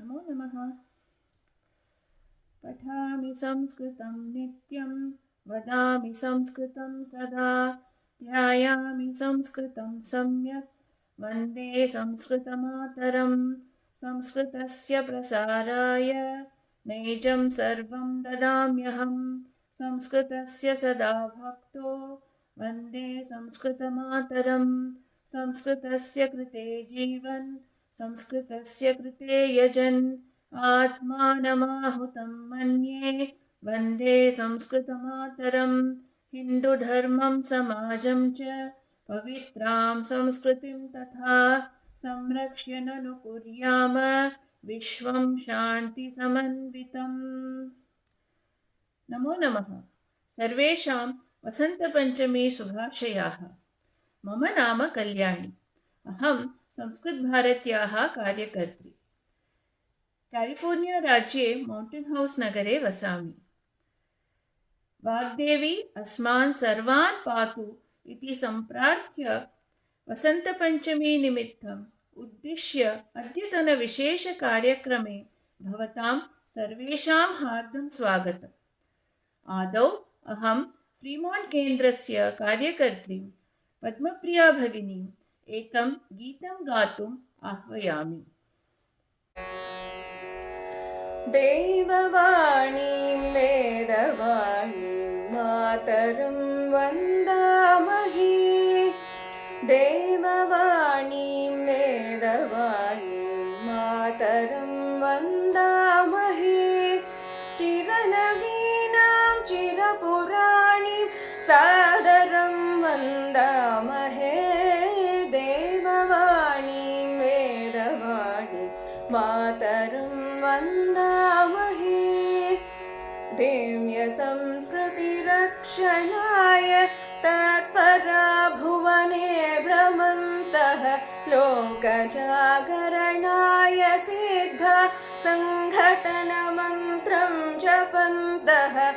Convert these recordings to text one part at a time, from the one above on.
नमो नमः। पठामि संस्कृतं नित्यं, वदामि संस्कृतं सदा, ध्यायामि संस्कृतं सम्यक्, वन्दे संस्कृतमातरं। संस्कृतस्य प्रसाराय नैजं सर्वं ददाम्यहं, संस्कृतस्य सदा भक्तो वन्दे संस्कृतमातरं। संस्कृतस्य कृते जीवन्, संस्कृतस्य कृते यजन्, आत्मानमाहुतं मन्ये वन्दे संस्कृतमातरं। हिन्दुधर्मं समाजं च पवित्रां संस्कृतिं तथा संरक्ष्य ननु कुर्याम विश्वं शान्तिसमन्वितम्। नमो नमः। सर्वेषां वसन्तपञ्चमी शुभाशयाः। मम नाम कल्याणी। अहं संस्कृतभारत्याः कार्यकर्त्री। कैलिफोर्निया राज्ये मौण्टेन् हौस् नगरे वसामि। वाग्देवी अस्मान् सर्वान् पातु इति सम्प्रार्थ्य वसन्तपञ्चमी निमित्तम् उद्दिश्य अद्यतनविशेषकार्यक्रमे भवतां सर्वेषां हार्दं स्वागतम्। आदौ अहं फ्रीमौण्ट् केन्द्रस्य कार्यकर्त्रीं पद्मप्रिया भगिनीम् एकं गीतं गातुम् आह्वयामि। देववाणीं वेदवाणीं मातरं वन्दामहे। देववाणीं वेदवाणीं मातरं वन्दामहे। चिरनवीनां चिरपुराणीं सादरं वन्दामहे। देववाणीं वेदवाणीं मातरं वन्दामहे। देव्यसंस्कृतिरक्षणाय तत्परा भुवने भ्रमन्तः, लोकजागरणाय सिद्धा सङ्घटनमन्त्रं जपन्तः।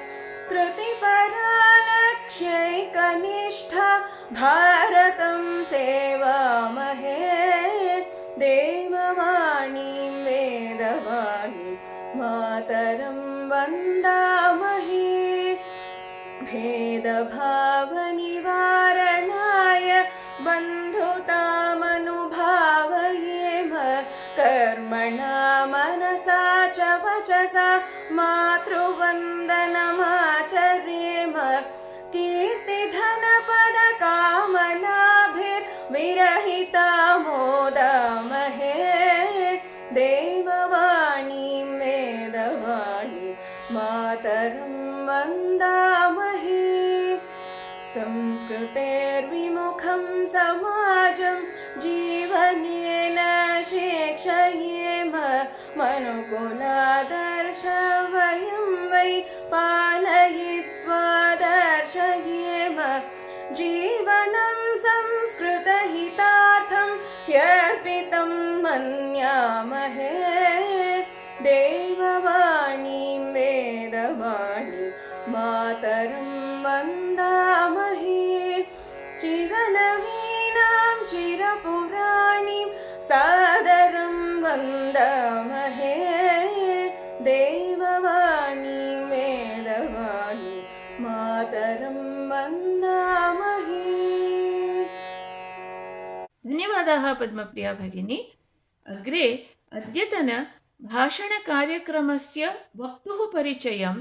कृतिपरा लक्ष्यैकनिष्ठा भारतं सेवामहे। देववाणीं वेदवाणीं मातरं वन्दामहे। भेदभावनिवारणाय बन्धुतामनुभावयेम, कर्मणा मनसा च वचसा मातृवन्दनमाचरेम। कीर्तिधनपदकामनाभिर्विरहिता मोदामहे। देववाणीं वेदवाणीं मातरं वन्दामहे। संस्कृतेर्विमुखं समाजं जीवनेन शिक्षयेम, मनुकुलादर्श वयं वै पालयित्वा दर्शयेम। जीवनं संस्कृतहितार्थं ह्यर्पितं मन्यामहे। देववाणीं वेदवाणीं मातरं वन्दामहे। चिरनवीनां चिरपुराणीं सादरं वन्दामहे। देववाणीं वेदवाणीं मातरं वन्दामहे। धन्यवादाः पद्मप्रिया भगिनी। अग्रे अद्यतन भाषणकार्यक्रमस्य वक्तुः परिचयं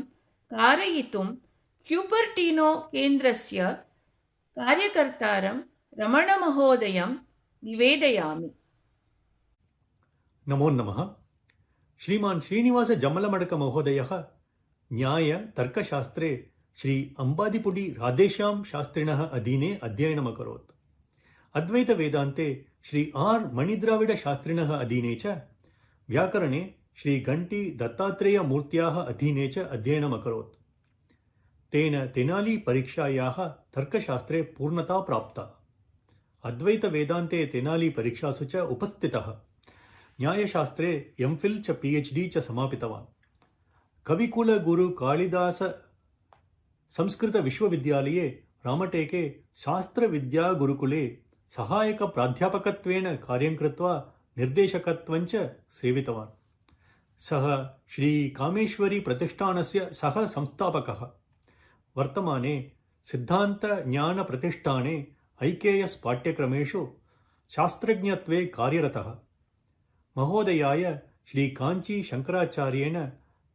कारयितुं क्यूपर्टिनो केन्द्रस्य कार्यकर्तारं रमणमहोदयं निवेदयामि। नमो नमः। श्रीमान् श्रीनिवास जमलमडक महोदयः न्याय तर्कशास्त्रे श्री अंबादिपुडी राधेश्याम शास्त्रिणः अधीने अध्ययनम् अकरोत्। अद्वैतवेदान्ते श्री आर् मणिद्राविड शास्त्रिणः अधीने च, व्याकरणे श्री घण्टी दत्तात्रेयमूर्त्याः अधीने च अध्ययनम् अकरोत्। तेन तेनाली परीक्षायाः तर्कशास्त्रे पूर्णता प्राप्ता। अद्वैतवेदान्ते तेनाली परीक्षासु च उपस्थितः। न्यायशास्त्रे एम्फिल् च PhD च समापितवान्। कविकुलगुरु कालिदास संस्कृतविश्वविद्यालये रामटेके शास्त्रविद्यागुरुकुले सहायकप्राध्यापकत्वेन कार्यं कृत्वा निर्देशकत्वं च सेवितवान्। सः श्रीकामेश्वरीप्रतिष्ठानस्य सह संस्थापकः। वर्तमाने सिद्धान्तज्ञानप्रतिष्ठाने IKS पाठ्यक्रमेषु शास्त्रज्ञत्वे कार्यरतः। महोदयाय श्रीकाञ्चीशङ्कराचार्येण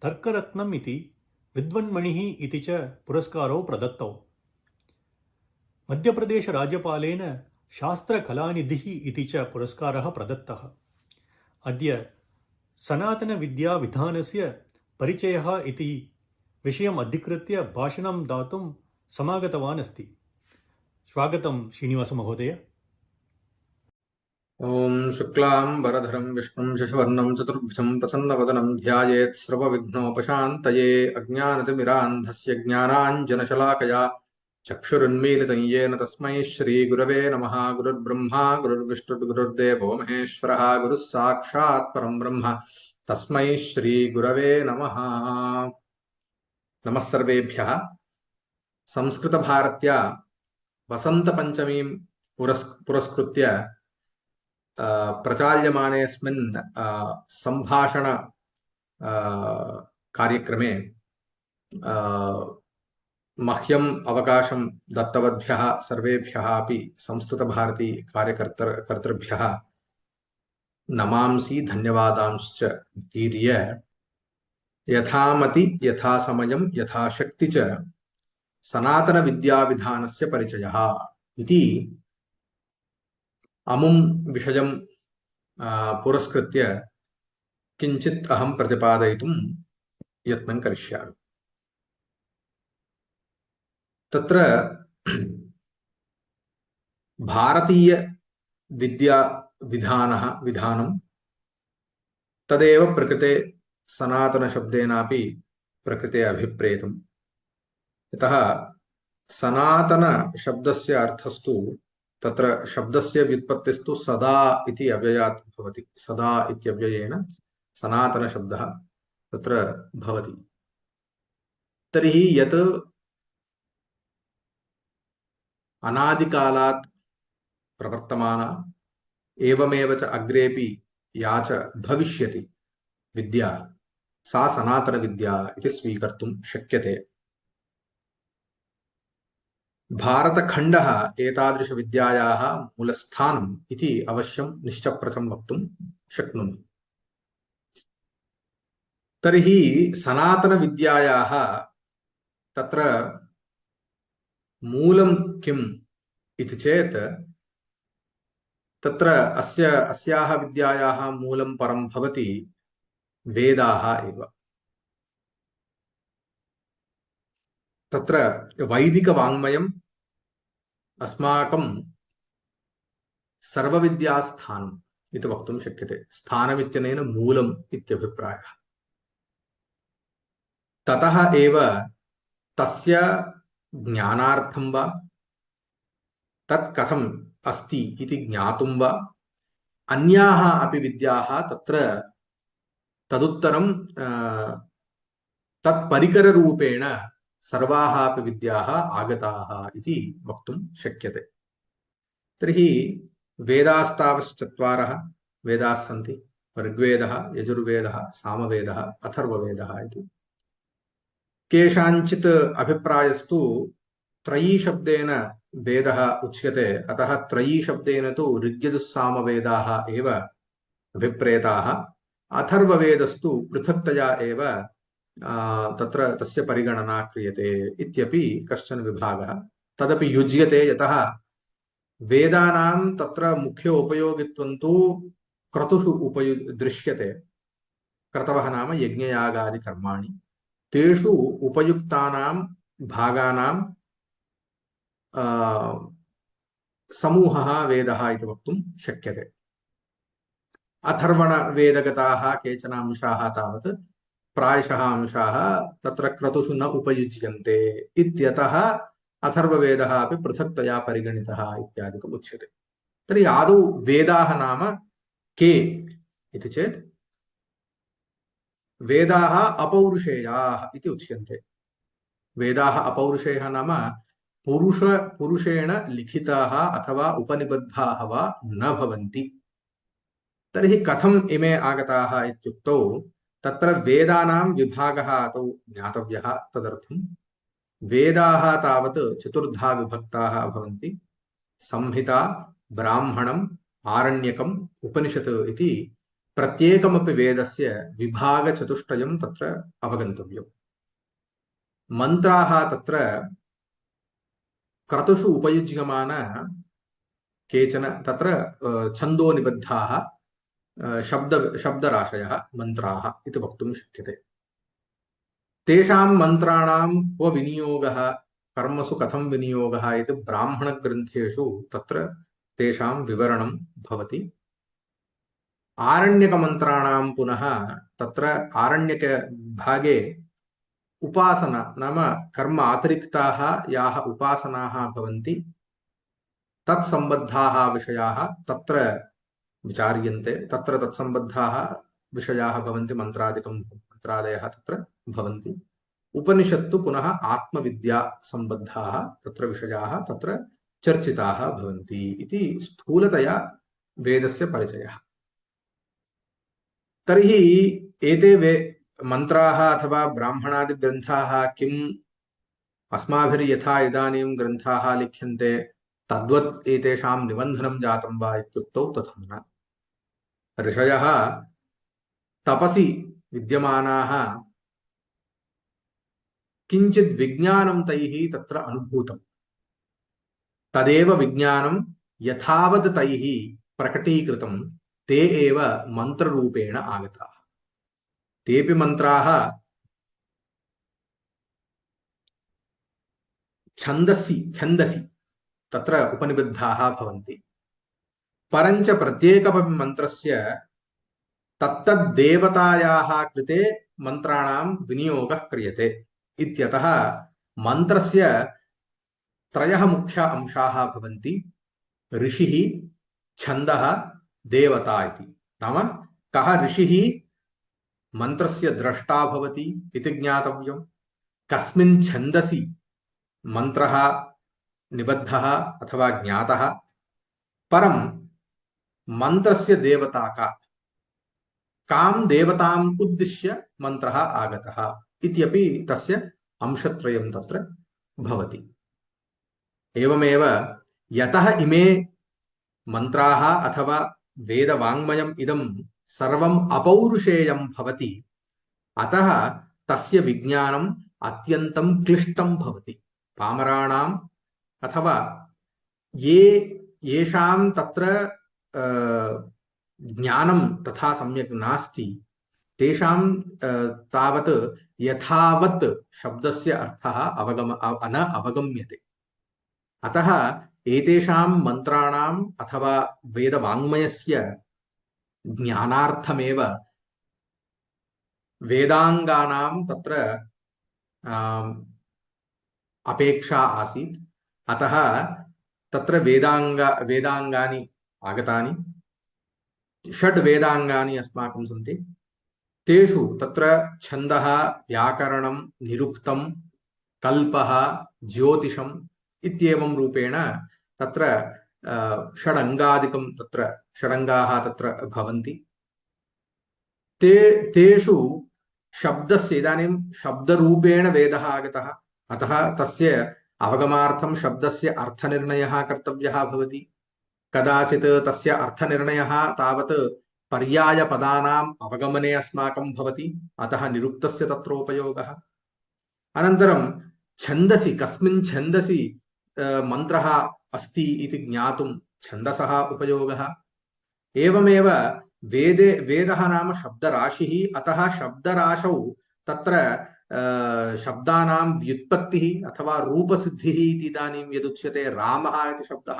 तर्करत्नम् इति विद्वन्मणिः इति च पुरस्कारौ प्रदत्तौ। मध्यप्रदेशराज्यपालेन शास्त्रकलानिधिः इति च पुरस्कारः प्रदत्तः। अद्य सनातनविद्याविधानस्य परिचयः इति विषयम् अधिकृत्य भाषणं दातुं समागतवान् अस्ति। स्वागतं श्रीनिवासमहोदय। ॐ शुक्लाम्बरधरं विष्णुं शशिवर्णं चतुर्भुजं प्रसन्नवदनं ध्यायेत् सर्वविघ्नोपशान्तये। अज्ञानतिमिरान्धस्य ज्ञानाञ्जनशलाकया चक्षुरुन्मीलितं येन तस्मै श्रीगुरवे नमः। गुरुर्ब्रह्मा गुरुर्विष्णुर्गुरुर्देवो महेश्वरः गुरुः साक्षात् परं ब्रह्म तस्मै श्रीगुरवे नमः। नमः सर्वेभ्यः। संस्कृतभारत्या वसन्तपञ्चमीं पुरस्कृत्य प्रचाल्यमानेऽस्मिन् सम्भाषण कार्यक्रमे मह्यम् अवकाशं दत्तवद्भ्यः सर्वेभ्यः अपि संस्कृतभारती कार्यकर्तृभ्यः नमांसि धन्यवादांश्च दीर्य यथामति यथासमयं यथाशक्ति च सनातनविद्याविधानस्य परिचयः इति अमुं विषयं पुरस्कृत्य किञ्चित् अहं प्रतिपादयितुं यत्नं करिष्यामि। तत्र भारतीयविद्याविधानं तदेव प्रकृते सनातनशब्देनापि प्रकृते अभिप्रेतम्। यतः सनातनशब्दस्य अर्थस्तु तत्र शब्दस्य व्युत्पत्तिस्तु सदा इति अव्ययात् भवति। सदा इत्यव्ययेन सनातनशब्दः तत्र भवति। तर्हि यत् अनादिकालात् प्रवर्तमाना एवमेव च अग्रेपि या च भविष्यति विद्या सा सनातनविद्या इति स्वीकर्तुं शक्यते। भारतखण्डः एतादृशविद्यायाः मूलस्थानम् इति अवश्यं निश्चप्रचं वक्तुं शक्नोमि। तर्हि सनातनविद्यायाः तत्र मूलं किम् इति चेत् तत्र अस्याः विद्यायाः मूलं परं भवति वेदाः एव। तत्र वैदिकवाङ्मयम् अस्माकं सर्वविद्यास्थानम् इति वक्तुं शक्यते। स्थानमित्यनेन मूलम् इत्यभिप्रायः। ततः एव तस्य ज्ञानार्थं वा तत् कथम् अस्ति इति ज्ञातुं वा अन्याः अपि विद्याः तत्र तदुत्तरं तत्परिकररूपेण सर्वाः अपि विद्याः आगताः इति वक्तुं शक्यते। तर्हि वेदास्तावश्चत्वारः वेदाः सन्ति। ऋग्वेदः, यजुर्वेदः, सामवेदः, अथर्ववेदः इति। केषाञ्चित् अभिप्रायस्तु त्रयी शब्देन वेदः उच्यते। अतः त्रयी शब्देन तु ऋग्यजुस्सामवेदाः एव अभिप्रेताः। अथर्ववेदस्तु पृथक्तया एव तत्र तस्य परिगणना क्रियते इत्यपि कश्चन विभागः। तदपि युज्यते। यतः वेदानां तत्र मुख्य उपयोगित्वं तु क्रतुषु दृश्यते। क्रतवः नाम यज्ञयागादि कर्माणि। तेषु उपयुक्तानां भागानां समूहः वेदः इति वक्तुं शक्यते। अथर्वणवेदगताः केचन अंशाः तावत् प्रायशः अंशाः तत्र क्रतुषु न उपयुज्यन्ते इत्यतः अथर्ववेदः अपि पृथक्तया परिगणितः इत्यादिकम् उच्यते। तर्हि आदौ वेदाः नाम के इति चेत् वेदाः अपौरुषेयाः इति उच्यन्ते। वेदाः अपौरुषेयः नाम पुरुषेण लिखिताः अथवा उपनिबद्धाः वा न भवन्ति। तर्हि कथम् इमे आगताः इत्युक्तौ तत्र वेदानां विभागः आदौ ज्ञातव्यः। तदर्थं वेदाः तावत् चतुर्धा विभक्ताः भवन्ति। संहिता, ब्राह्मणम्, आरण्यकम्, उपनिषत् इति प्रत्येकमपि वेदस्य विभागचतुष्टयं तत्र अवगन्तव्यम्। मन्त्राः तत्र क्रतुषु उपयुज्यमान केचन तत्र छन्दोनिबद्धाः शब्दराशयः मन्त्राः इति वक्तुं शक्यते। तेषां मन्त्राणां क्व विनियोगः, कर्मसु कथं विनियोगः इति ब्राह्मणग्रन्थेषु तत्र तेषां विवरणं भवति। आरण्यकमन्त्राणां पुनः तत्र आरण्यकभागे उपासना नाम कर्म अतिरिक्ताः याः उपासनाः भवन्ति तत्सम्बद्धाः विषयाः तत्र विचार्यन्ते। तत्र तत्सम्बद्धाः विषयाः भवन्ति, मन्त्रादयः तत्र भवन्ति। उपनिषत्तु पुनः आत्मविद्या सम्बद्धाः तत्र विषयाः तत्र चर्चिताः भवन्ति इति स्थूलतया वेदस्य परिचयः। तर्हि एते मन्त्राः अथवा ब्राह्मणादिग्रन्थाः किम् अस्माभिर्यथा इदानीं ग्रन्थाः लिख्यन्ते तद्वत् एतेषां निबन्धनं जातं वा इत्युक्तौ तथा न। ऋषयः तपसि विद्यमानाः किञ्चित् विज्ञानं तैः तत्र अनुभूतं, तदेव विज्ञानं यथावत् तैः प्रकटीकृतं ते एव मन्त्ररूपेण आगताः। तेऽपि मन्त्राः छन्दसि तत्र उपनिबद्धाः भवन्ति। परञ्च प्रत्येकमपि मन्त्रस्य तत्तद्देवतायाः कृते मन्त्राणां विनियोगः क्रियते इत्यतः मन्त्रस्य त्रयः मुख्य अंशाः भवन्ति: ऋषिः, छन्दः, देवता इति। नाम कः ऋषिः मन्त्रस्य द्रष्टा भवति इति ज्ञातव्यं, कस्मिन् छन्दसि मन्त्रः निबद्धः अथवा ज्ञातः, परं मन्त्रस्य देवता कां देवताम् उद्दिश्य मन्त्रः आगतः इत्यपि तस्य अंशत्रयं तत्र भवति। एवमेव यतः इमे मन्त्राः अथवा वेदवाङ्मयम् इदं सर्वम् अपौरुषेयं भवति, अतः तस्य विज्ञानम् अत्यन्तं क्लिष्टं भवति। पामराणाम् अथवा येषां तत्र ज्ञानं तथा सम्यक् नास्ति तेषां तावत् यथावत् शब्दस्य अर्थः न अवगम्यते। अतः एतेषां मन्त्राणाम् अथवा वेदवाङ्मयस्य ज्ञानार्थमेव वेदाङ्गानां तत्र अपेक्षा आसीत्। अतः तत्र वेदाङ्गानि आगतानि। 6 वेदाङ्गानि अस्माकं सन्ति। तेषु तत्र छन्दः, व्याकरणं, निरुक्तं, कल्पः, ज्योतिषम् इत्येवं रूपेण तत्र षडङ्गादिकं तत्र षडङ्गाः तत्र भवन्ति। तेषु शब्दस्य इदानीं शब्दरूपेण वेदः आगतः, अतः तस्य अवगमार्थं शब्दस्य अर्थनिर्णयः कर्तव्यः भवति। कदाचित् तस्य अर्थनिर्णयः तावत् पर्यायपदानाम् अवगमने अस्माकं भवति, अतः निरुक्तस्य तत्र उपयोगः। अनन्तरं छन्दसि कस्मिन् छन्दसि मन्त्रः अस्ति इति ज्ञातुं छन्दसः उपयोगः। एवमेव वेदः नाम शब्दराशिः, अतः शब्दराशौ तत्र शब्दानां व्युत्पत्तिः अथवा रूपसिद्धिः इति इदानीं यदुच्यते रामः इति शब्दः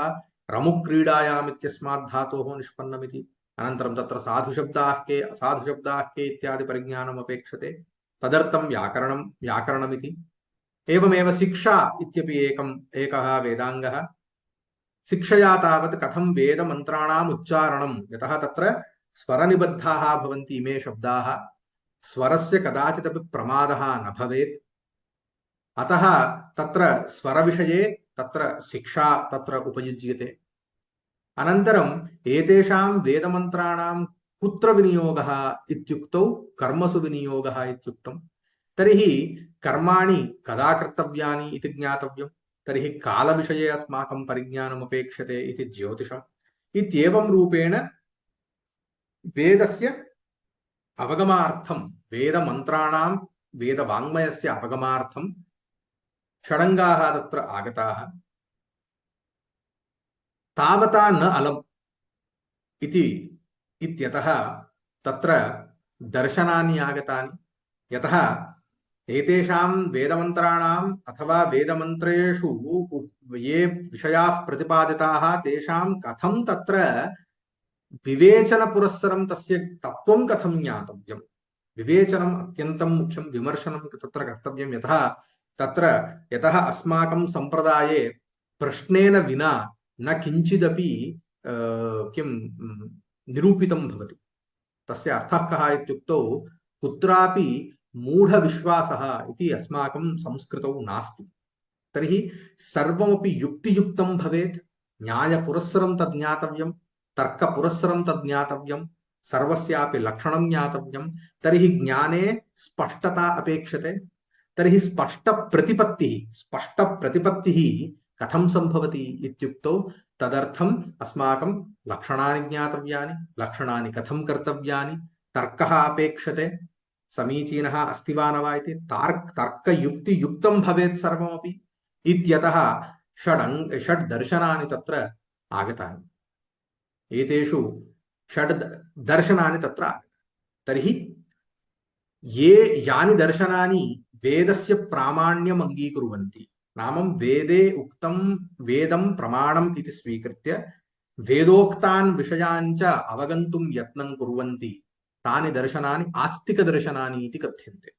रमुक्रीडायाम् इत्यस्मात् धातोः निष्पन्नमिति। अनन्तरं तत्र साधुशब्दाः के इत्यादि परिज्ञानम् अपेक्षते, तदर्थं व्याकरणमिति। एवमेव शिक्षा इत्यपि एकः वेदाङ्गः। शिक्षया तावत् कथं वेदमन्त्राणाम् उच्चारणं, यतः तत्र स्वरनिबद्धाः भवन्ति इमे शब्दाः, स्वरस्य कदाचिदपि प्रमादः न भवेत्। अतः तत्र स्वरविषये तत्र शिक्षा तत्र उपयुज्यते। अनन्तरम् एतेषां वेदमन्त्राणां कुत्र विनियोगः इत्युक्तौ कर्मसु विनियोगः इत्युक्तं। तर्हि कर्माणि कदा कर्तव्यानि इति ज्ञातव्यं। तर्हि कालविषये अस्माकं परिज्ञानम् अपेक्षते इति ज्योतिषम्। इत्येवं रूपेण वेदस्य अवगमार्थं, वेदमन्त्राणां, वेदवाङ्मयस्य अवगमार्थं षडङ्गाः तत्र आगताः। तावता न अलम् इति इत्यतः तत्र दर्शनानि आगतानि। यतः एतेषां वेदमन्त्राणाम् अथवा वेदमन्त्रेषु ये विषयाः प्रतिपादिताः तेषां कथं तत्र विवेचनपुरस्सरं तस्य तत्त्वं कथं ज्ञातव्यं, विवेचनम् अत्यन्तं मुख्यं, विमर्शनं तत्र कर्तव्यं। यतः अस्माकं सम्प्रदाये प्रश्नेन विना न किञ्चिदपि किं निरूपितं भवति। तस्य अर्थः कः इत्युक्तौ कुत्रापि मूढविश्वासः इति अस्माकं संस्कृतौ नास्ति। तर्हि सर्वमपि युक्तियुक्तं भवेत्, न्यायपुरस्सरं तद् ज्ञातव्यं, तर्कपुरस्सरं तद् ज्ञातव्यं, सर्वस्यापि लक्षणं ज्ञातव्यं। तर्हि ज्ञाने स्पष्टता अपेक्षते। तर्हि स्पष्टप्रतिपत्तिः कथं सम्भवति इत्युक्तौ तदर्थम् अस्माकं लक्षणानि ज्ञातव्यानि, लक्षणानि कथं कर्तव्यानि, तर्कः अपेक्षते, समीचीनः अस्ति वा न वा इति तर्कयुक्तियुक्तं भवेत् सर्वमपि। इत्यतः षड् दर्शनानि तत्र आगतानि। एतेषु षड् दर्शनानि तत्र आगतानि। तर्हि यानि दर्शनानि वेदस्य प्रामाण्यम् अङ्गीकुर्वन्ति, नाम वेदे उक्तं वेदं प्रमाणम् इति स्वीकृत्य वेदोक्तान् विषयान् च अवगन्तुं यत्नं कुर्वन्ति, तानि दर्शनानि आस्तिकदर्शनानि इति कथ्यन्ते।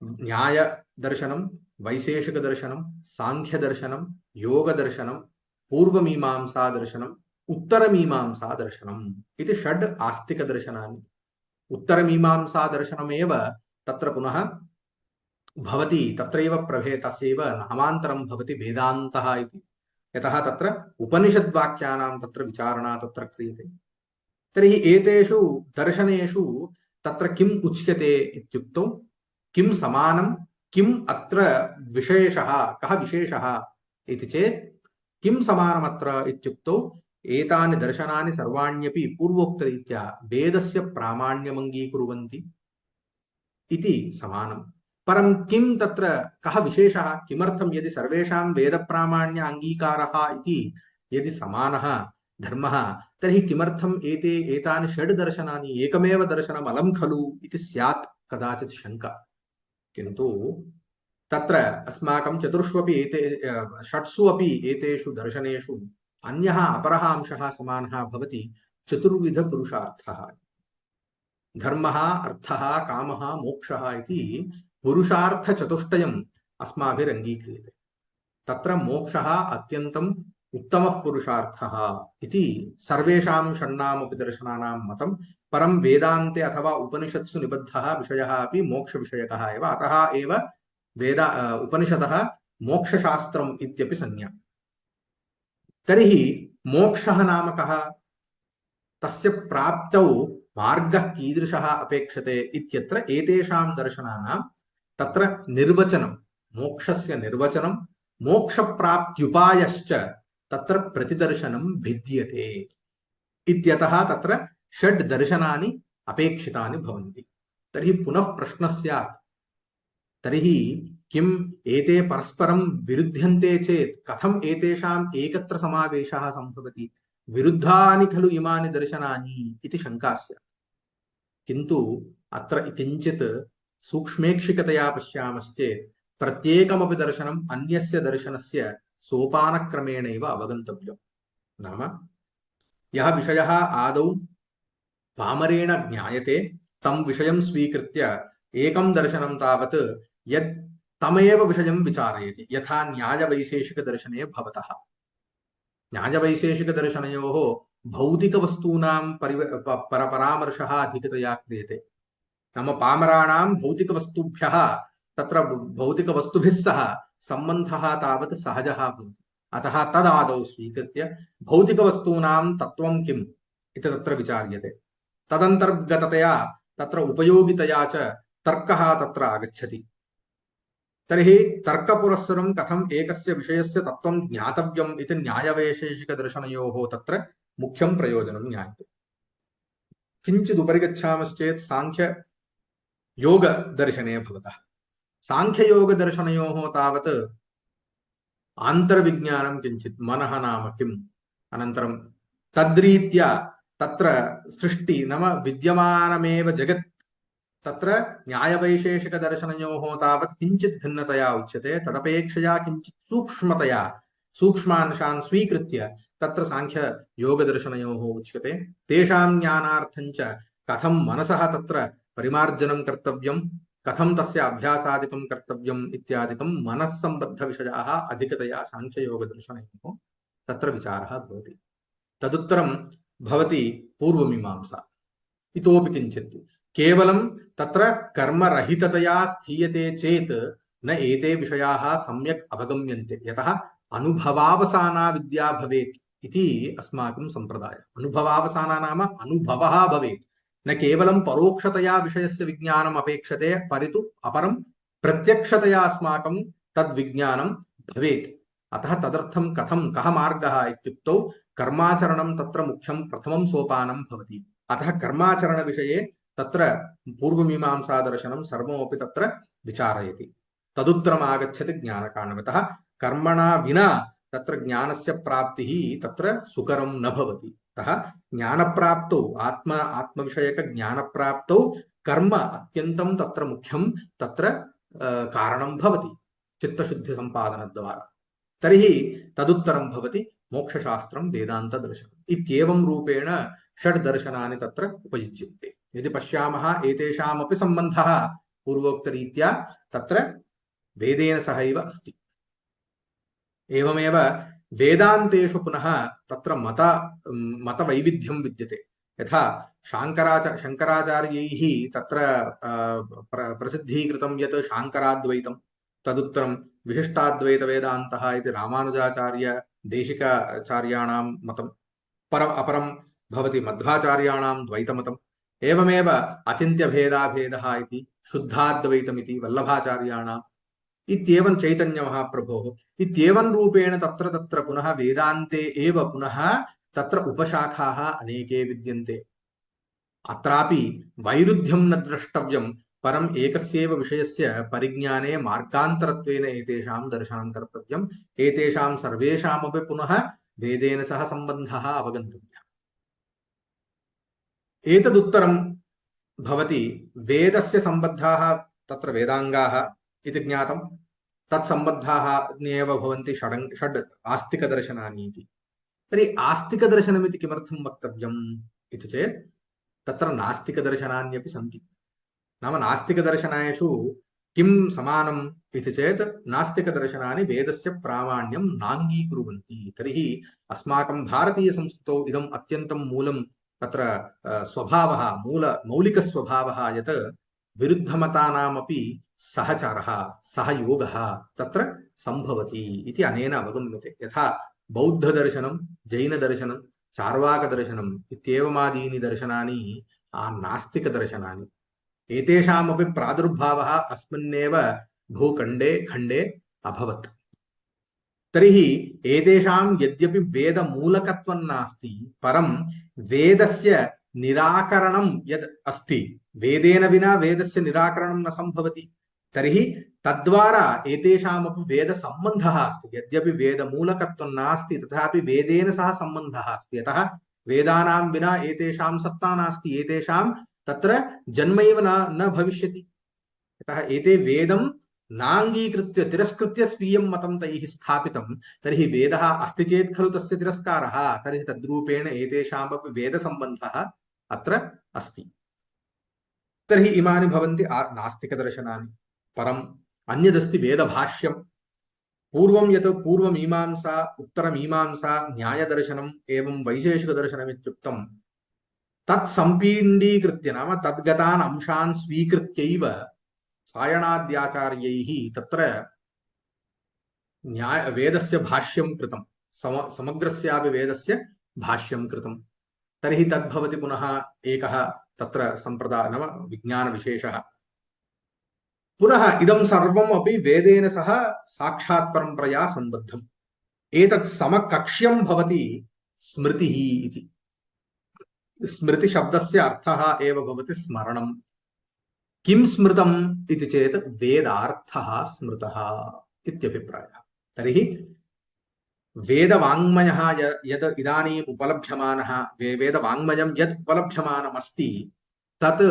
न्यायदर्शनं, वैशेषिकदर्शनं, सांख्यदर्शनं, योगदर्शनं, पूर्वमीमांसादर्शनम्, उत्तरमीमांसादर्शनम् इति षड् आस्तिकदर्शनानि। उत्तरमीमांसादर्शनमेव तत्र पुनः भवति, तत्रैव तस्यैव नामान्तरं भवति वेदान्तः इति। यतः तत्र उपनिषद्वाक्यानां तत्र विचारणा तत्र क्रियते। तर्हि एतेषु दर्शनेषु तत्र किम् उच्यते इत्युक्तौ किं समानं, किम् अत्र विशेषः, कः विशेषः इति चेत् किं समानमत्र इत्युक्तौ एतानि दर्शनानि सर्वाण्यपि पूर्वोक्तरीत्या वेदस्य प्रामाण्यम् अङ्गीकुर्वन्ति इति समानं। परं किं तत्र कः विशेषः, किमर्थं, यदि सर्वेषां वेदप्रामाण्य अङ्गीकारः इति यदि समानः धर्मः, तर्हि किमर्थम् एतानि षड् दर्शनानि एकमेव दर्शनम् अलं खलु इति स्यात् कदाचित् शङ्का। किन्तु तत्र अस्माकं चतुर्ष्वपि षट्सु अपि एतेषु दर्शनेषु अन्यः अपरः अंशः समानः भवति, चतुर्विधपुरुषार्थः। धर्मः, अर्थः, कामः, मोक्षः इति पुरुषार्थचतुष्टयम् अस्माभिरङ्गीक्रियते। तत्र मोक्षः अत्यन्तम् उत्तमः पुरुषार्थः इति सर्वेषां षण्णामपि दर्शनानां मतं। परं वेदान्ते अथवा उपनिषत्सु निबद्धः विषयः अपि मोक्षविषयकः एव। अतः एव उपनिषदः मोक्षशास्त्रम् इत्यपि संज्ञा। तर्हि मोक्षः नाम कः, तस्य प्राप्तौ मार्गः कीदृशः अपेक्षते इत्यत्र एतेषां दर्शनानां तत्र निर्वचनं, मोक्षस्य निर्वचनं, मोक्षप्राप्त्युपायश्च तत्र प्रतिदर्शनं भिद्यते। इत्यतः तत्र षड् दर्शनानि अपेक्षितानि भवन्ति। तर्हि पुनः प्रश्नः स्यात्, तर्हि किम् एते परस्परं विरुध्यन्ते चेत् कथम् एतेषाम् एकत्र समावेशः सम्भवति, विरुद्धानि खलु इमानि दर्शनानि इति शङ्का स्यात्। किन्तु अत्र किञ्चित् सूक्ष्मेक्षिकतया पश्यामश्चेत् प्रत्येकमपि दर्शनम् अन्यस्य दर्शनस्य सोपानक्रमेणैव अवगन्तव्यम्। नाम यः विषयः आदौ पामरेण ज्ञायते तं विषयं स्वीकृत्य एकं दर्शनं तावत् यत् तमेव विषयं विचारयति। यथा न्यायवैशेषिकदर्शने भवतः न्यायवैशेषिकदर्शनयोः भौतिकवस्तूनां परामर्शः अधिकतया क्रियते। नाम पामराणां भौतिकवस्तुभ्यः, तत्र भौतिकवस्तुभिः सह सम्बन्धः तावत् सहजः भवति। अतः तदादौ स्वीकृत्य भौतिकवस्तूनां तत्त्वं किम्, इति तत्र विचार्यते। तदन्तर्गततया तत्र उपयोगितया च तर्कः तत्र आगच्छति। तर्हि तर्कपुरस्सरं कथम् एकस्य विषयस्य तत्त्वं ज्ञातव्यम् इति न्यायवैशेषिकदर्शनयोः तत्र मुख्यं प्रयोजनं ज्ञायते। किञ्चिदुपरि गच्छामश्चेत् साङ्ख्ययोगदर्शने भवतः साङ्ख्ययोगदर्शनयोः तावत् आन्तर्विज्ञानं किञ्चित् मनः नाम किम्, अनन्तरं तद्रीत्या तत्र सृष्टि नाम विद्यमानमेव जगत् तत्र न्यायवैशेषिकदर्शनयोः तावत् किञ्चित् भिन्नतया उच्यते। तदपेक्षया किञ्चित् सूक्ष्मतया सूक्ष्मांशान् स्वीकृत्य तत्र साङ्ख्ययोगदर्शनयोः उच्यते। तेषां ज्ञानार्थं च कथं मनसः तत्र परिमार्जनं कर्तव्यं, कथं तस्य अभ्यासादिकं कर्तव्यम् इत्यादिकं मनस्सम्बद्धविषयाः अधिकतया साङ्ख्ययोगदर्शनयोः तत्र विचारः भवति। तदुत्तरं भवति पूर्वमीमांसा। इतोपि किञ्चित् केवलं तत्र कर्मरहिततया स्थीयते चेत् न एते विषयाः सम्यक् अवगम्यन्ते, यतः अनुभवावसाना विद्या भवेत् इति अस्माकं सम्प्रदायः। अनुभवावसाना नाम अनुभवः भवेत्, न केवलं परोक्षतया विषयस्य विज्ञानम् अपेक्षते, परितु अपरं प्रत्यक्षतया अस्माकं तद्विज्ञानं भवेत्। अतः तदर्थं कः मार्गः इत्युक्तौ कर्माचरणं तत्र मुख्यं प्रथमं सोपानं भवति। अतः कर्माचरणविषये तत्र पूर्वमीमांसादर्शनं सर्वमपि तत्र विचारयति। तदुत्तरम् आगच्छति ज्ञानकाण्डम्। अतः कर्मणा विना तत्र ज्ञानस्य प्राप्तिः तत्र सुकरं न भवति। अतः ज्ञानप्राप्तौ आत्मविषयकज्ञानप्राप्तौ कर्म अत्यन्तं तत्र मुख्यं तत्र कारणं भवति चित्तशुद्धिसम्पादनद्वारा। तर्हि तदुत्तरं भवति मोक्षशास्त्रं वेदान्तदर्शनम् इत्येवं रूपेण षड् दर्शनानि तत्र उपयुज्यन्ते। यदि पश्यामः एतेषामपि सम्बन्धः पूर्वोक्तरीत्या तत्र वेदेन सहैव अस्ति। एवमेव वेदान्तेषु पुनः तत्र मतवैविध्यं विद्यते। यथा शङ्कराचार्यैः तत्र प्रसिद्धीकृतं यत् शाङ्कराद्वैतं, तदुत्तरं विशिष्टाद्वैतवेदान्तः इति रामानुजाचार्य देशिकाचार्याणां मतं, अपरं भवति मध्वाचार्याणां द्वैतमतम्, एवमेव अचिन्त्यभेदाभेदः इति शुद्धाद्वैतमिति वल्लभाचार्याणाम् इत्येवं चैतन्यमहाप्रभोः इत्येवं रूपेण तत्र पुनः वेदान्ते एव पुनः तत्र उपशाखाः अनेके विद्यन्ते। अत्रापि वैरुध्यं न द्रष्टव्यं, परम् एकस्यैव विषयस्य परिज्ञाने मार्गान्तरत्वेन एतेषां दर्शनं कर्तव्यम्। एतेषां सर्वेषामपि पुनः वेदेन सह सम्बन्धः अवगन्तव्यः। एतदुत्तरं भवति वेदस्य सम्बद्धाः तत्र वेदाङ्गाः इति ज्ञातं। तत्सम्बद्धाः एव भवन्ति षड् आस्तिकदर्शनानि इति। तर्हि आस्तिकदर्शनमिति किमर्थं वक्तव्यम् इति चेत् तत्र नास्तिकदर्शनान्यपि सन्ति। नाम नास्तिकदर्शनेषु किं समानम् इति चेत् नास्तिकदर्शनानि वेदस्य प्रामाण्यं नाङ्गीकुर्वन्ति। तर्हि अस्माकं भारतीयसंस्कृतौ इदम् अत्यन्तं मूलं तत्र स्वभावः मौलिकस्वभावः यत् विरुद्धमतानामपि सहचरः सहयोगः तत्र सम्भवति इति अनेन अवगम्यते। यथा बौद्धदर्शनं, जैनदर्शनं, चार्वाकदर्शनम् इत्येवमादीनि दर्शनानि नास्तिकदर्शनानि। एतेषामपि प्रादुर्भावः अस्मिन्नेव भूखण्डे खण्डे अभवत्। तर्हि एतेषां यद्यपि वेदमूलकत्वं नास्ति, परं वेदस्य निराकरणं यद् अस्ति, वेदेन विना वेदस्य निराकरणं न सम्भवति। तर्हि तद्वारा एतेषामपि वेदसम्बन्धः अस्ति। यद्यपि वेदमूलकत्वं नास्ति, तथापि वेदेन सह सम्बन्धः अस्ति। यतः वेदानां विना एतेषां सत्ता नास्ति, एतेषां तत्र जन्मैव न भविष्यति। यतः एते वेदं नाङ्गीकृत्य तिरस्कृत्य स्वीयं मतं तैः स्थापितं। तर्हि वेदः अस्ति चेत् खलु तस्य तिरस्कारः। तर्हि तद्रूपेण एतेषामपि वेदसम्बन्धः अत्र अस्ति। तर्हि इमानि भवन्ति नास्तिकदर्शनानि। परम् अन्यदस्ति वेदभाष्यं। पूर्वं यत् पूर्वमीमांसा, उत्तरमीमांसा, न्यायदर्शनम् एवं वैशेषिकदर्शनमित्युक्तं तत्सम्पीण्डीकृत्य नाम तद्गतान् अंशान् स्वीकृत्यैव सायणाद्याचार्यैः तत्र वेदस्य भाष्यं कृतं। समग्रस्यापि वेदस्य भाष्यं कृतं। तर्हि तद्भवति पुनः एकः तत्र सम्प्रदाय नाम विज्ञानविशेषः। पुनः इदं सर्वम् अपि वेदेन सह साक्षात् परम्परया सम्बद्धम्। एतत् समकक्ष्यं भवति स्मृतिः इति। स्मृतिशब्दस्य अर्थः एव भवति स्मरणम्। किं स्मृतम् इति चेत् वेदार्थः स्मृतः इत्यभिप्रायः। तर्हि वेदवाङ्मयः यद् इदानीम् उपलभ्यमानः वेदवाङ्मयं यत् उपलभ्यमानमस्ति तत्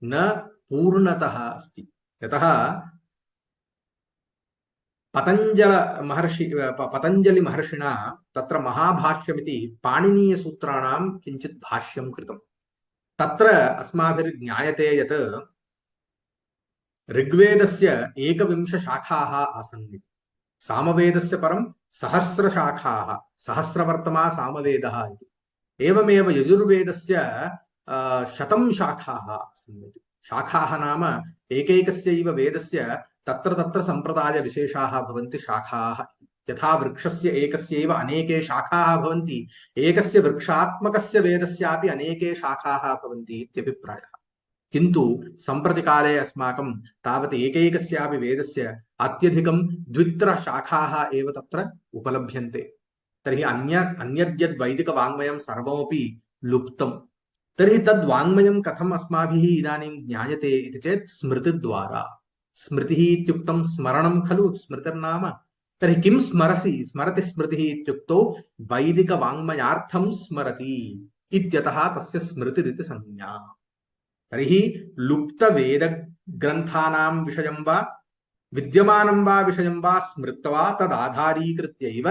न पूर्णतः अस्ति। यतः पतञ्जलिमहर्षिणा तत्र महाभाष्यमिति पाणिनीयसूत्राणां किञ्चित् भाष्यं कृतं। तत्र अस्माभिर्ज्ञायते यत् ऋग्वेदस्य 21 शाखाः आसन् इति। सामवेदस्य परं सहस्रशाखाः, सहस्रवर्तमा सामवेदः इति। एवमेव यजुर्वेदस्य 100 शाखाः आसन् इति। शाखाः नाम एकैकस्यैव वेदस्य तत्र तत्र सम्प्रदायविशेषाः भवन्ति शाखाः। यथा वृक्षस्य एकस्यैव अनेके शाखाः भवन्ति, एकस्य वृक्षात्मकस्य वेदस्यापि अनेके शाखाः भवन्ति इत्यभिप्रायः। किन्तु सम्प्रति काले अस्माकं तावत् एकैकस्यापि वेदस्य अत्यधिकं 2-3 शाखाः एव तत्र उपलभ्यन्ते। तर्हि अन्यद्यद् वैदिकवाङ्मयं सर्वमपि लुप्तं। तर्हि तद्वाङ्मयं कथम् अस्माभिः इदानीं ज्ञायते इति चेत् स्मृतिद्वारा। स्मृतिः इत्युक्तं स्मरणं खलु, स्मृतिर्नाम। तर्हि किं स्मरसि? स्मरति स्मृतिः इत्युक्तौ वैदिकवाङ्मयार्थं स्मरति इत्यतः तस्य स्मृतिरिति संज्ञा। तर्हि लुप्तवेदग्रन्थानां विषयं वा विद्यमानं वा विषयं वा स्मृत्वा तदाधारीकृत्यैव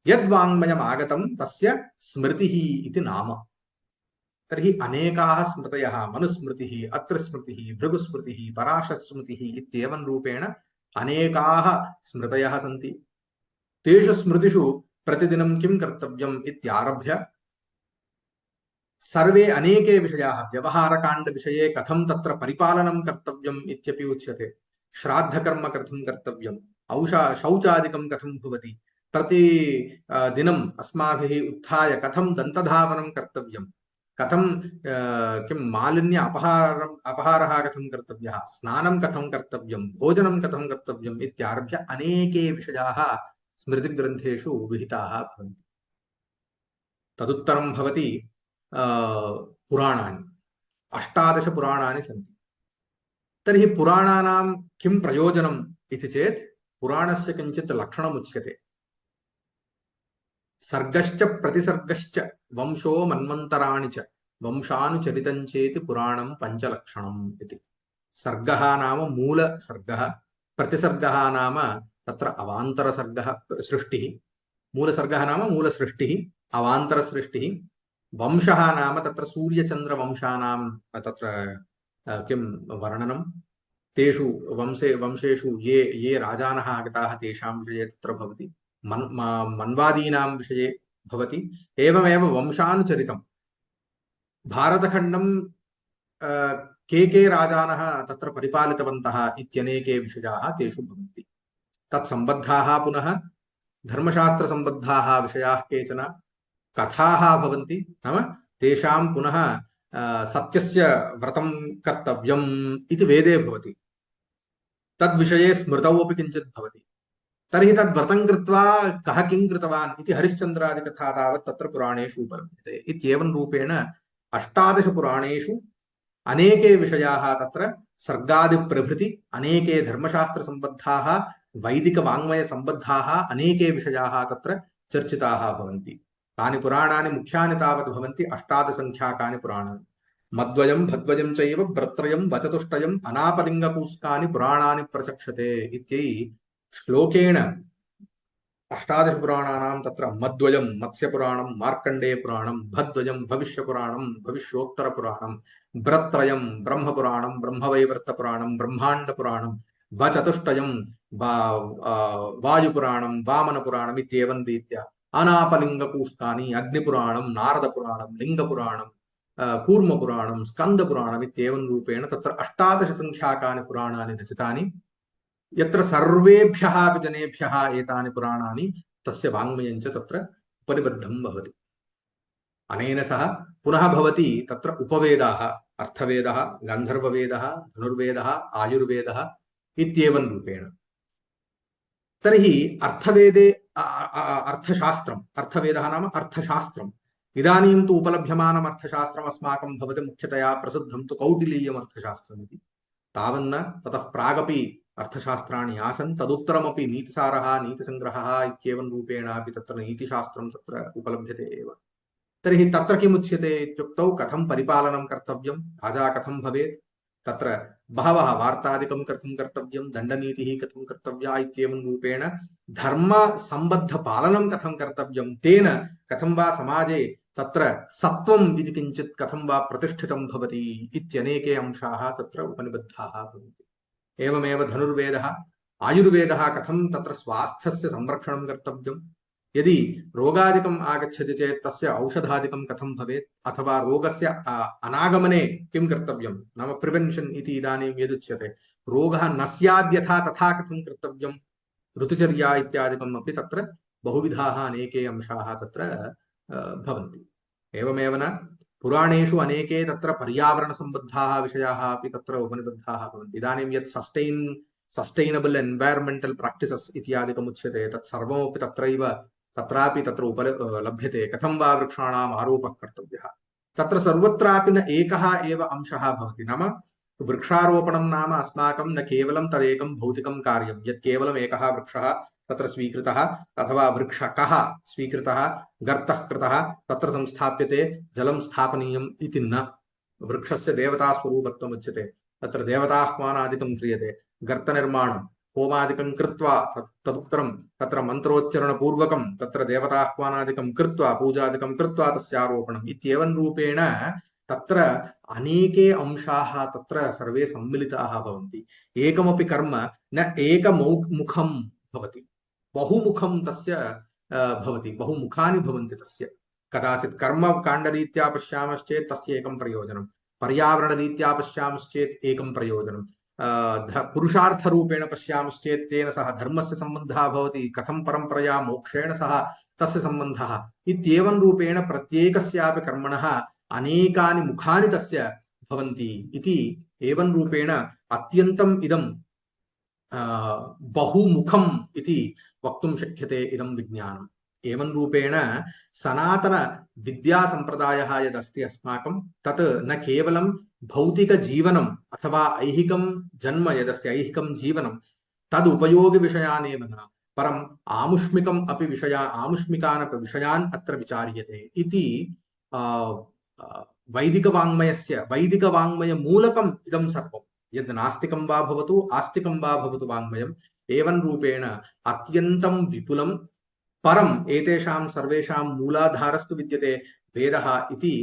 यद्वाङ्मयम् आगतं तस्य स्मृतिः इति नाम। तर्हि अनेकाः स्मृतयः, मनुस्मृतिः, अत्रिस्मृतिः, भृगुस्मृतिः, पराशरस्मृतिः इत्येवं रूपेण अनेकाः स्मृतयः सन्ति। तेषु स्मृतिषु प्रतिदिनं किं कर्तव्यम् इत्यारभ्य सर्वे अनेके विषयाः, व्यवहारकाण्डविषये कथं तत्र परिपालनं कर्तव्यम् इत्यपि उच्यते। श्राद्धकर्म कथं कर्तव्यम्, शौचादिकं कथं भवति, प्रतिदिनम् अस्माभिः उत्थाय कथं दन्तधावनं कर्तव्यम्, कथं किं मालिन्य अपहारः कथं कर्तव्यः, स्नानं कथं कर्तव्यं, भोजनं कथं कर्तव्यम् इत्यारभ्य अनेके विषयाः स्मृतिग्रन्थेषु विहिताः भवन्ति। तदुत्तरं भवति पुराणानि। 18 पुराणानि सन्ति। तर्हि पुराणानां किं प्रयोजनम् इति चेत् पुराणस्य किञ्चित् लक्षणमुच्यते। सर्गश्च प्रतिसर्गश्च वंशो मन्वन्तराणि च वंशानुचरितं चेति पुराणं पञ्चलक्षणम् इति। सर्गः नाम मूलसर्गः, प्रतिसर्गः नाम तत्र अवान्तरसर्गः, सृष्टिः। मूलसर्गः नाम मूलसृष्टिः, अवान्तरसृष्टिः। वंशः नाम तत्र सूर्यचन्द्रवंशानां तत्र किं वर्णनं, तेषु वंशेषु ये राजानः आगताः तेषां विषये तत्र भवति, मन्वादीनां विषये भवति। एवमेव वंशानुचरितं भारतखण्डं के राजानः तत्र परिपालितवन्तः इत्यनेके विषयाः तेषु भवन्ति। तत्सम्बद्धाः पुनः धर्मशास्त्रसम्बद्धाः विषयाः केचन कथाः भवन्ति, नाम तेषां पुनः सत्यस्य व्रतं कर्तव्यम् इति वेदे भवति। तद्विषये स्मृतौ अपि किञ्चित् भवति। तर्हि तद्व्रतं कृत्वा कः किं कृतवान् इति हरिश्चन्द्रादिकथा तावत् तत्र पुराणेषु उपलभ्यते। इत्येवं रूपेण 18 पुराणेषु अनेके विषयाः तत्र सर्गादिप्रभृति अनेके धर्मशास्त्रसम्बद्धाः वैदिकवाङ्मयसम्बद्धाः अनेके विषयाः तत्र चर्चिताः भवन्ति। तानि पुराणानि मुख्यानि तावत् भवन्ति 18 संख्याकानि पुराणानि। मद्वयं भद्वयं चैव भ्रत्रयं वचतुष्टयम् अनापलिङ्गपूस्कानि पुराणानि प्रचक्षते इत्यै श्लोकेन 18 पुराणानां तत्र मद्वयं मत्स्यपुराणं, मार्कण्डेयपुराणं, भद्वयं भविष्यपुराणं, भविष्योत्तरपुराणं, भ्रत्रयं ब्रह्मपुराणं, ब्रह्मवैवर्तपुराणं, ब्रह्माण्डपुराणं, वचतुष्टयं वायुपुराणं, वामनपुराणम् इत्येवं रीत्या अनापलिङ्गपूस्कानि, अग्निपुराणं, नारदपुराणं, लिङ्गपुराणं, कूर्मपुराणं, स्कन्दपुराणम् इत्येवं रूपेण तत्र 18 संख्याकानि पुराणानि रचितानि। यत्र सर्वेभ्यः अपि जनेभ्यः एतानि पुराणानि तस्य वाङ्मयं च तत्र परिबद्धं भवति। अनेन सह पुनः भवति तत्र उपवेदाः, अर्थवेदः, गन्धर्ववेदः, धनुर्वेदः, आयुर्वेदः इत्येवं रूपेण। तर्हि अर्थवेदे अर्थशास्त्रम्, अर्थवेदः नाम अर्थशास्त्रम्। इदानीं तु उपलभ्यमानम् अर्थशास्त्रम् अस्माकं भवति मुख्यतया प्रसिद्धं तु कौटिल्यम् अर्थशास्त्रम् इति। तावन्न ततः प्रागपि अर्थशास्त्राणि आसन्, तदुत्तरमपि नीतिसारः, नीतिसङ्ग्रहः इत्येवं रूपेण अपि तत्र नीतिशास्त्रं तत्र उपलभ्यते एव। तर्हि तत्र किमुच्यते इत्युक्तौ कथं परिपालनं कर्तव्यं, राजा कथं भवेत्, तत्र बहवः वार्तादिकं कथं कर्तव्यं, दण्डनीतिः कथं कर्तव्या इत्येवं रूपेण धर्मसम्बद्धपालनं कथं कर्तव्यं, तेन कथं वा समाजे तत्र सत्त्वम् इति किञ्चित् कथं वा प्रतिष्ठितं भवति इत्यनेके अंशाः तत्र उपनिबद्धाः भवन्ति। एवमेव धनुर्वेदः, आयुर्वेदः कथं तत्र स्वास्थ्यस्य संरक्षणं कर्तव्यं, यदि रोगादिकम् आगच्छति चेत् तस्य औषधादिकं कथं भवेत्, अथवा रोगस्य अनागमने किं कर्तव्यं, नाम प्रिवेन्शन् इति इदानीं यदुच्यते, रोगः न स्याद्यथा तथा कथं कर्तव्यं, ऋतुचर्या इत्यादिकम् अपि तत्र बहुविधाः अनेके अंशाः तत्र भवन्ति। एवमेव न पुराणेषु अनेके तत्र पर्यावरणसम्बद्धाः विषयाः अपि तत्र उपनिबद्धाः भवन्ति। इदानीं यत् सस्टैनबल एन्वायरमेंटल प्राक्टिसेस् इत्यादिकम् उच्यते, तत् सर्वमपि तत्रैव तत्रापि तत्र लभ्यते। कथं वा वृक्षाणाम् आरोपः कर्तव्यः, तत्र सर्वत्रापि न एकः एव अंशः भवति। नाम वृक्षारोपणं नाम अस्माकं न केवलं तदेकं भौतिकं कार्यं, यत् केवलम् एकः वृक्षः तत्र स्वीकृतः अथवा वृक्षकः स्वीकृतः, गर्तः कृतः, तत्र संस्थाप्यते, जलं स्थापनीयम् इति न। वृक्षस्य देवतास्वरूपत्वम् उच्यते, तत्र देवताह्वानादिकं क्रियते, गर्तनिर्माणं होमादिकं कृत्वा तदुत्तरं तत्र मन्त्रोच्चारणपूर्वकं तत्र देवताह्वानादिकं कृत्वा पूजादिकं कृत्वा तस्य आरोपणम् इत्येवं रूपेण तत्र अनेके अंशाः तत्र सर्वे सम्मिलिताः भवन्ति। एकमपि कर्म न एकमुखं भवति, बहुमुखं तस्य भवति, बहुमुखानि भवन्ति तस्य। कदाचित् कर्मकाण्डरीत्या पश्यामश्चेत् तस्य एकं प्रयोजनं, पर्यावरणरीत्या पश्यामश्चेत् एकं प्रयोजनं, पुरुषार्थरूपेण पश्यामश्चेत् तेन सह धर्मस्य सम्बन्धः भवति, कथं परम्परया मोक्षेण सह तस्य सम्बन्धः इत्येवं रूपेण प्रत्येकस्यापि कर्मणः अनेकानि मुखानि तस्य भवन्ति इति एवं रूपेण अत्यन्तम् इदं बहुमुखम् इति वक्तुं शक्यते इदं विज्ञानम्। एवं रूपेण सनातन विद्यासम्प्रदायः यदस्ति अस्माकं, तत् न केवलं भौतिकजीवनम् अथवा ऐहिकं जन्म यदस्ति, ऐहिकं जीवनं तदुपयोगिविषयानेव न, परम् आमुष्मिकम् अपि आमुष्मिकान् अपि विषयान् अत्र विचार्यते इति वैदिकवाङ्मयमूलकम् इदं सर्वं, यद् नास्तिकं वा भवतु आस्तिकं वा भवतु वाङ्मयम् एवं रूपेण अत्यन्तं विपुलं, परम् एतेषां सर्वेषां मूलाधारस्तु विद्यते वेदः इति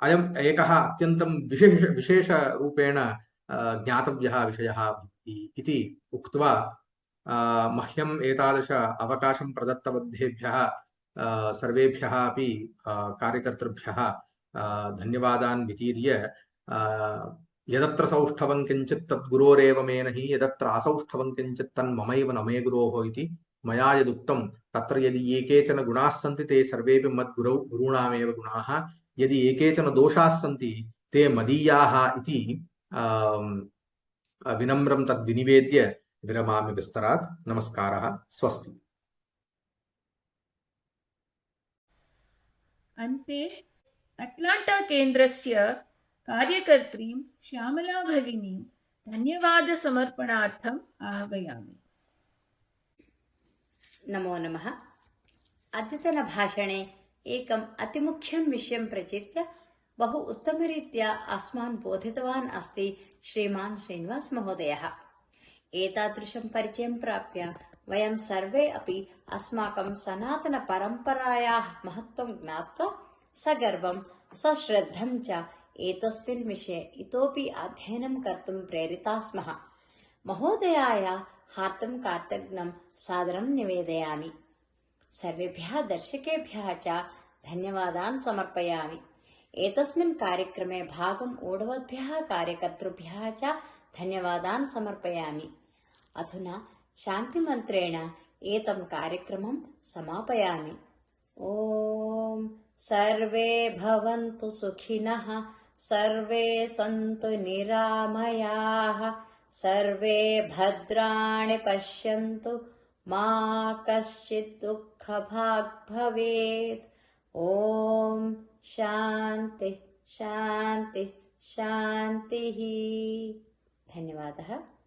अयम् एकः अत्यन्तं विशेषरूपेण ज्ञातव्यः विषयः भवति इति उक्त्वा मह्यम् एतादृश अवकाशं प्रदत्तवद्भ्यः सर्वेभ्यः अपि कार्यकर्तृभ्यः धन्यवादान् वितीर्य, यदत्र सौष्ठवं किञ्चित् तद्गुरोरेव मेनहि, यदत्र असौष्ठवं किञ्चित् तन्ममैव न मे गुरोः इति मया यदुक्तं, तत्र यदि ये केचन गुणाः सन्ति ते सर्वेपि मद्गुरौ गुरूणामेव गुणाः, यदि ये केचन दोषाः सन्ति ते मदीयाः इति विनम्रं तद्विनिवेद्य विरमामि विस्तरात्। नमस्कारः, स्वस्ति। अन्ते अट्लाण्टा केन्द्रस्य कार्यकर्त्रीं श्यामला भगिनीं धन्यवादसमर्पणार्थम् आह्वयामि। नमो नमः। अद्यतनभाषणे एकम् अतिमुख्यं विषयं प्रचित्य बहु उत्तमरीत्या अस्मान् बोधितवान् अस्ति श्रीमान् श्रीनिवास महोदयः। एतादृशं परिचयं प्राप्य वयं सर्वे अपि अस्माकं सनातनपरम्परायाः महत्त्वं ज्ञात्वा सगर्वं सश्रद्धं च एतस्मिन् विषये इतोपि अध्ययनं कर्तुं प्रेरिताः स्मः। महोदयाय हार्दं कृतज्ञं सादरं निवेदयामि। सर्वेभ्यः दर्शकेभ्यः च धन्यवादान् समर्पयामि। एतस्मिन् कार्यक्रमे भागम् ऊढवद्भ्यः कार्यकर्तृभ्यः च धन्यवादान् समर्पयामि। अधुना शान्तिमन्त्रेण एतं कार्यक्रमं समापयामि। ॐ सर्वे भवन्तु सुखिनः सर्वे सन्तु निरामयाः सर्वे भद्राणि पश्यन्तु मा कश्चित् दुःखभाग् भवेत्। ॐ शान्ति शान्ति शान्तिः। धन्यवादः।